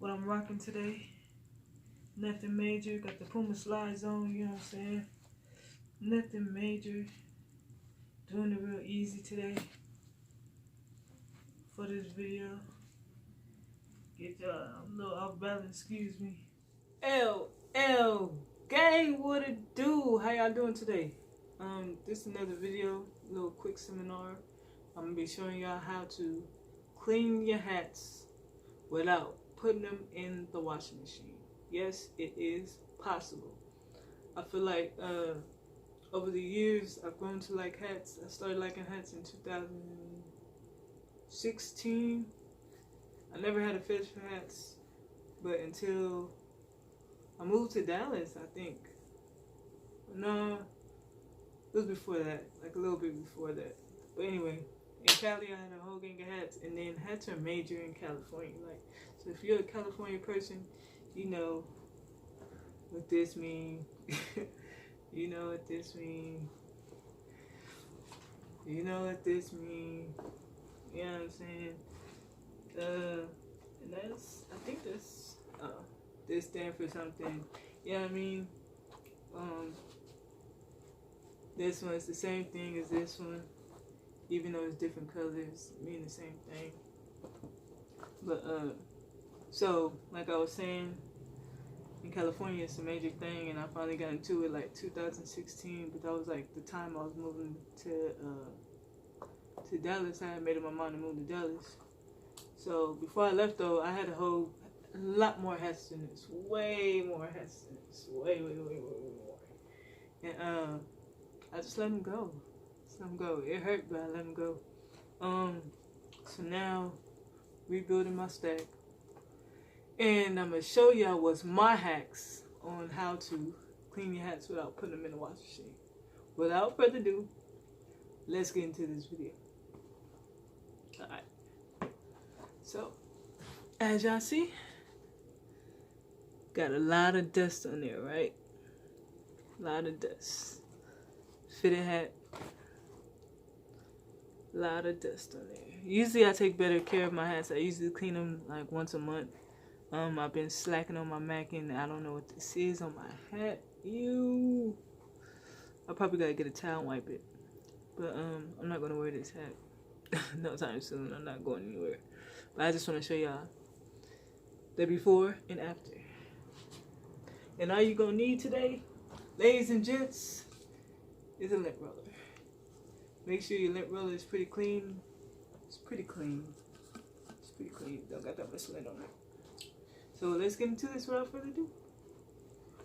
what I'm rocking today. Nothing major. Got the Puma slides on, you know what I'm saying? Nothing major. Doing it real easy today for this video. Get y'all a little off balance, excuse me. LL gang, what it do? How y'all doing today? This is another video, a little quick seminar. I'm gonna be showing y'all how to clean your hats without putting them in the washing machine. Yes, it is possible. I feel like over the years I've grown to like hats. I started liking hats in 2016. I never had a fetish for hats, but until I moved to Dallas, I think. No, it was before that, like a little bit before that. But anyway, in Cali, I had a whole gang of hats, and then hats are major in California. Like, so if you're a California person, you know what this means. You know what this means. You know what this means. You know what I'm saying? And that's, I think this stands for something. You know what I mean? This one's the same thing as this one, even though it's different colors, mean the same thing. But so like I was saying, in California it's a major thing, and I finally got into it like 2016. But that was like the time I was moving to Dallas. I had made up my mind to move to Dallas. So before I left though, I had a whole lot more hats than this, way more hats than this, way more. And I just let them go. It hurt, but I let them go. So now, rebuilding my stack. And I'm going to show y'all what's my hacks on how to clean your hats without putting them in the washing machine. Without further ado, let's get into this video. Alright. So, as y'all see, got a lot of dust on there, right? A lot of dust. Fitted hat. A lot of dust on there. Usually I take better care of my hats. I usually clean them like once a month. I've been slacking on my macking. I don't know what this is on my hat. Ew. I probably gotta get a towel and wipe it. But I'm not gonna wear this hat no time soon. I'm not going anywhere. But I just want to show y'all the before and after. And all you're gonna need today, ladies and gents, is a lint roller. Make sure your lint roller is pretty clean. It's pretty clean. It's pretty clean. Don't got that much lint on it. So let's get into this without further ado.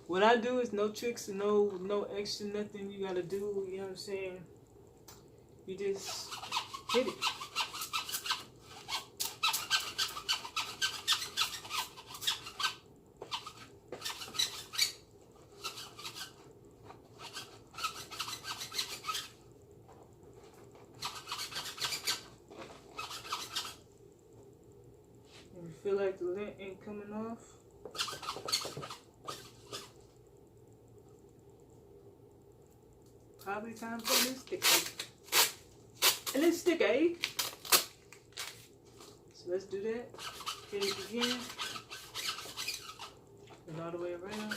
What I do is no tricks and no extra nothing you gotta do, you know what I'm saying? You just hit it. If you feel like the lint ain't coming off, probably time for a little sticky. A little sticky. So let's do that. Hit it again. And all the way around.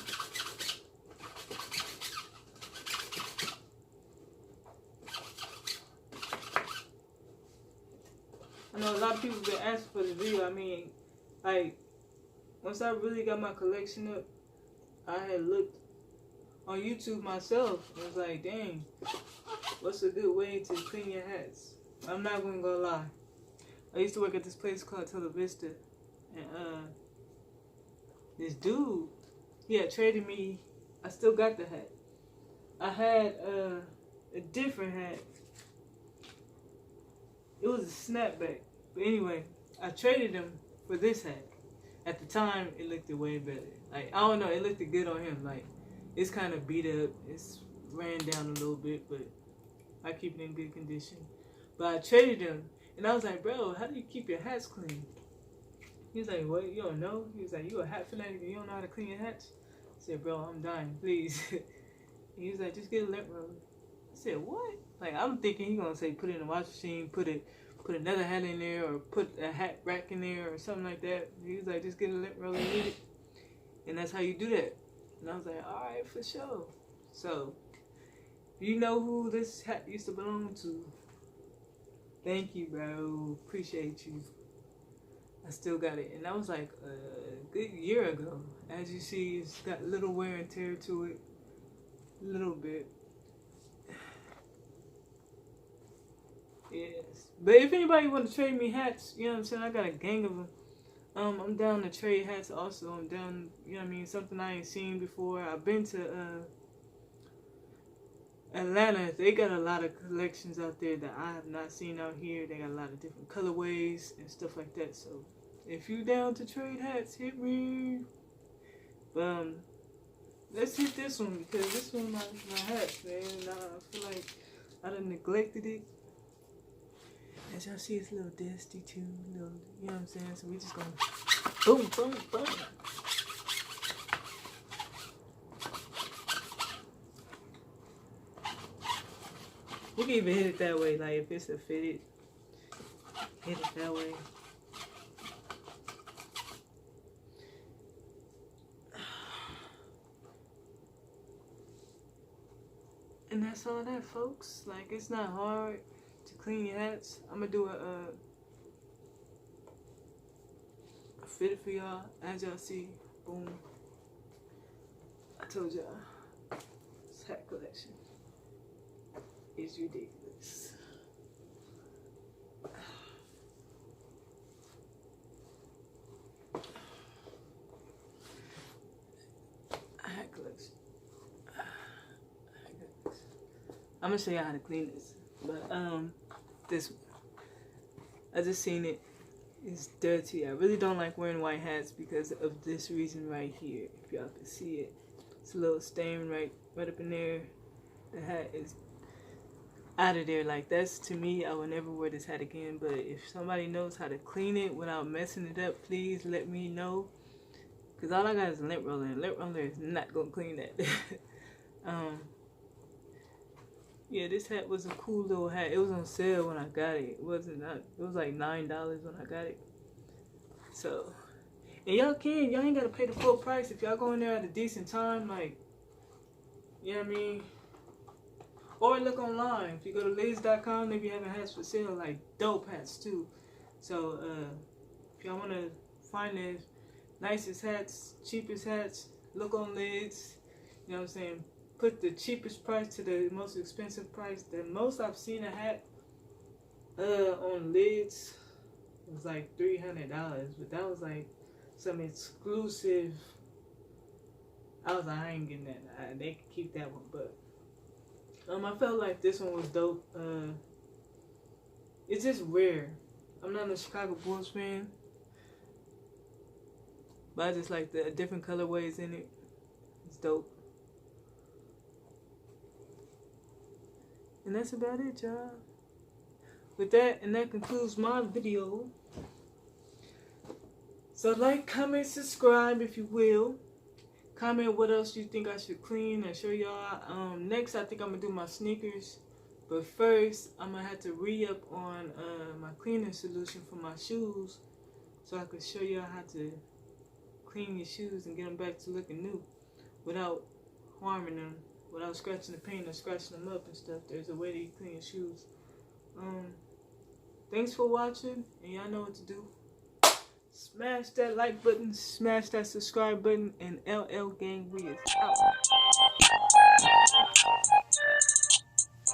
I know a lot of people have been asking for this video. I mean, like, once I really got my collection up, I had looked on YouTube myself and was like, dang, what's a good way to clean your hats? I'm not gonna go lie. I used to work at this place called Tela Vista, and this dude, he had traded me. I still got the hat. I had a different hat. It was a snapback. But anyway, I traded him for this hat. At the time, it looked way better. Like, I don't know, it looked good on him. Like, it's kind of beat up. It's ran down a little bit, but I keep it in good condition. But I traded him, and I was like, bro, how do you keep your hats clean? He was like, what, you don't know? He was like, you a hat fanatic and you don't know how to clean your hats? I said, bro, I'm dying, please. He was like, just get a lint roller. I said, what? Like, I'm thinking he gonna say put it in the washing machine, put put another hat in there or put a hat rack in there or something like that. He was like, just get a lint roller with it. And that's how you do that. And I was like, alright, for sure. So, you know who this hat used to belong to? Thank you, bro. Appreciate you. I still got it. And that was like a good year ago. As you see, it's got a little wear and tear to it. A little bit. Yes. But if anybody want to trade me hats, you know what I'm saying? I got a gang of them. I'm down to trade hats also. I'm down, you know what I mean? Something I ain't seen before. I've been to Atlanta. They got a lot of collections out there that I have not seen out here. They got a lot of different colorways and stuff like that. So if you down to trade hats, hit me. But let's hit this one because this one my hats, man. I feel like I done neglected it. As y'all see, it's a little dusty too, little, you know what I'm saying? So we just gonna boom, boom, boom. We can even hit it that way, like if it's a fitted, hit it that way. And that's all that, folks. Like, it's not hard to clean your hats. I'm gonna do a fit it for y'all. As y'all see, boom. I told y'all, this hat collection is ridiculous. Hat collection. I'm gonna show y'all how to clean this. But this one, I just seen it. It's dirty. I really don't like wearing white hats because of this reason right here. If y'all can see it, it's a little stain right up in there. The hat is out of there. Like, that's, to me, I will never wear this hat again. But if somebody knows how to clean it without messing it up, please let me know. Because all I got is a lint roller, and lint roller is not gonna clean that. Yeah, this hat was a cool little hat. It was on sale when I got it. It was like $9 when I got it. So, and y'all ain't gotta pay the full price if y'all go in there at a decent time, like, you know what I mean? Or look online. If you go to Lids.com, they be having hats for sale, like dope hats too. So, if y'all wanna find the nicest hats, cheapest hats, look on Lids. You know what I'm saying? Put the cheapest price to the most expensive price. The most I've seen a hat on Lids was like $300, but that was like some exclusive. I was like, I ain't getting that. They can keep that one, but I felt like this one was dope. It's just rare. I'm not a Chicago Bulls fan, but I just like the different colorways in it. It's dope. And that's about it, y'all. With that, and that concludes my video. So like, comment, subscribe if you will. Comment what else you think I should clean and show y'all. Next, I think I'm going to do my sneakers. But first, I'm going to have to re-up on my cleaning solution for my shoes. So I can show y'all how to clean your shoes and get them back to looking new without harming them. Without scratching the paint or scratching them up and stuff. There's a way that you clean your shoes. Thanks for watching, and y'all know what to do. Smash that like button, smash that subscribe button, and LL Gang, we is out.